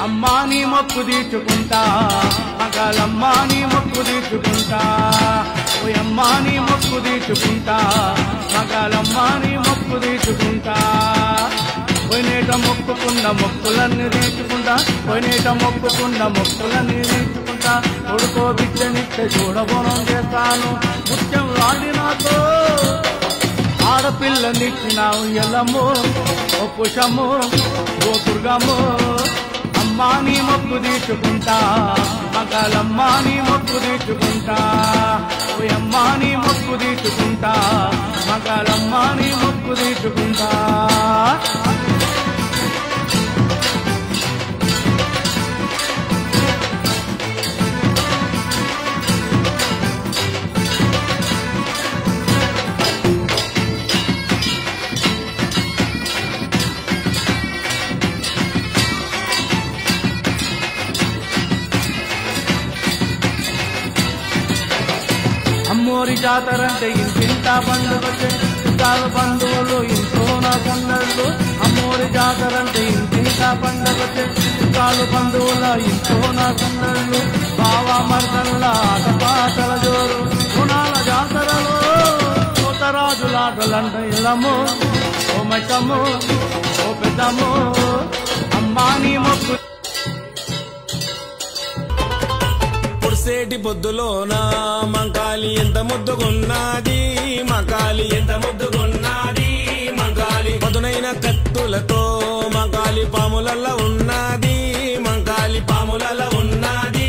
అమ్మా నీ మొక్కు తీర్చుకుంటా మగాలమ్మా నీ మొక్కు తీర్చుకుంటా ఓయమ్మా నీ మొక్కు తీర్చుకుంటా మగాలమ్మా నీ మొక్కు తీర్చుకుంటా పోయినేట మొక్కుకున్న మొక్కులన్నీ తీర్చుకుంటా పోయినేట మొక్కుకున్న మొక్కులన్నీ తీర్చుకుంటా కొడుకో బిడ్డనిస్తే చూడబోనం చేస్తాను ముత్యం వాడినాతో ఆడపిల్లనిచ్చినావు ఎల్లమ్మో ఓ పుషమ్మో ఓ దుర్గమ్మో అమ్మా నీ మొక్కు తీర్చుకుంటా మగాలమ్మా నీ మొక్కు తీర్చుకుంటా ఓయమ్మా నీ మొక్కు తీర్చుకుంటా మగాలమ్మా నీ మొక్కు తీర్చుకుంటా అమ్మోరి జాతరంటే ఇంటింటా పండుగొచ్చే చుట్టాల బంధువులు ఇంట్లో నా సందళ్ళు అమ్మోరి జాతరంటే ఇంటింటా పండుగొచ్చే చుట్టాలు బంధువుల ఇంట్లో నా సందళ్ళు బావా మర్దళ్ళ ఆటపాటల జోరు గుణాల జాతరలో కోతరాజులాటలంట ఇళ్ళమ్మో ఓ మచ్చమ్మో ఓ పెద్దమ్మో అమ్మా నీ మొక్కు సేటి పొద్దులోనా మంకాలి ఎంత ముద్దుగున్నది మంకాలి ఎంత ముద్దుగున్నది మంకాలి పదునైన కత్తులతో మంకాలి పాములల్ల ఉన్నది మంకాలి పాములల్ల ఉన్నది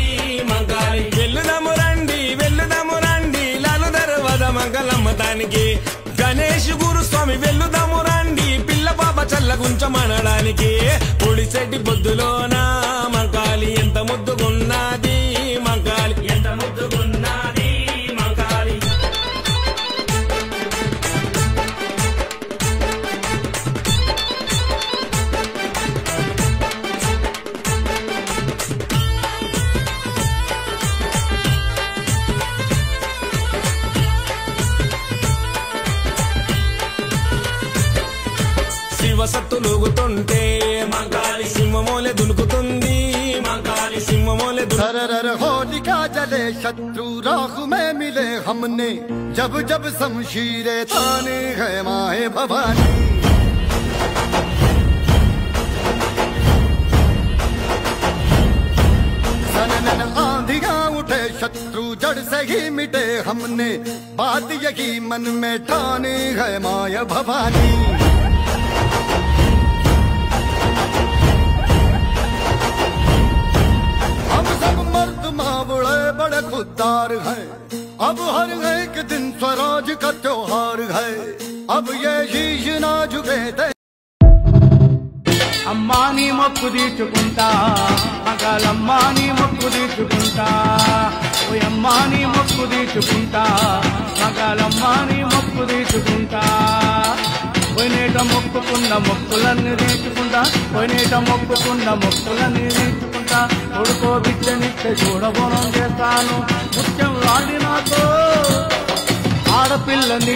మంకాలి వెల్లుదము రండి లాలు దర్వాజ మంగళమ్మతానికి గణేష్ గురుస్వామి వెల్లుదము రండి పిల్ల పాప చల్లగుంచమనడానికి పొడిసేటి పొద్దులోనా మంకాలి ఎంత ముద్దుగున్నది మంకాలి ఎంత ముద్దుగున్నది మంకాలి శివసత్తులుగుతుంటే మంకాలి సింహమోలే దునుకుతుంది మంకాలి సింహమోలే होलिका जले शत्रु राख में मिले हमने जब जब शमशीरे ताने है माए भवानी सनन आंधियां उठे शत्रु जड़ से ही मिटे हमने बात यही मन में ठाने है माए भवानी बड़े खुददार है अब हर एक दिन स्वराज का त्योहार है अब ये शीश ना झुके थे అమ్మా నీ మొక్కు తీర్చుకుంటా మగాలమ్మా నీ మొక్కు తీర్చుకుంటా ఓయమ్మా నీ మొక్కు తీర్చుకుంటా మగాలమ్మా నీ మొక్కు తీర్చుకుంటా పోయినేట మొక్కుకున్న మొక్కులన్నీ తీర్చుకుంటా పోయినేట మొక్కుకున్న మొక్కులన్నీ తీర్చుకుంటా కొడుకో బిడ్డనిస్తే చూడబోనం చేస్తాను ముత్యం వాడినాతో ఆడపిల్లని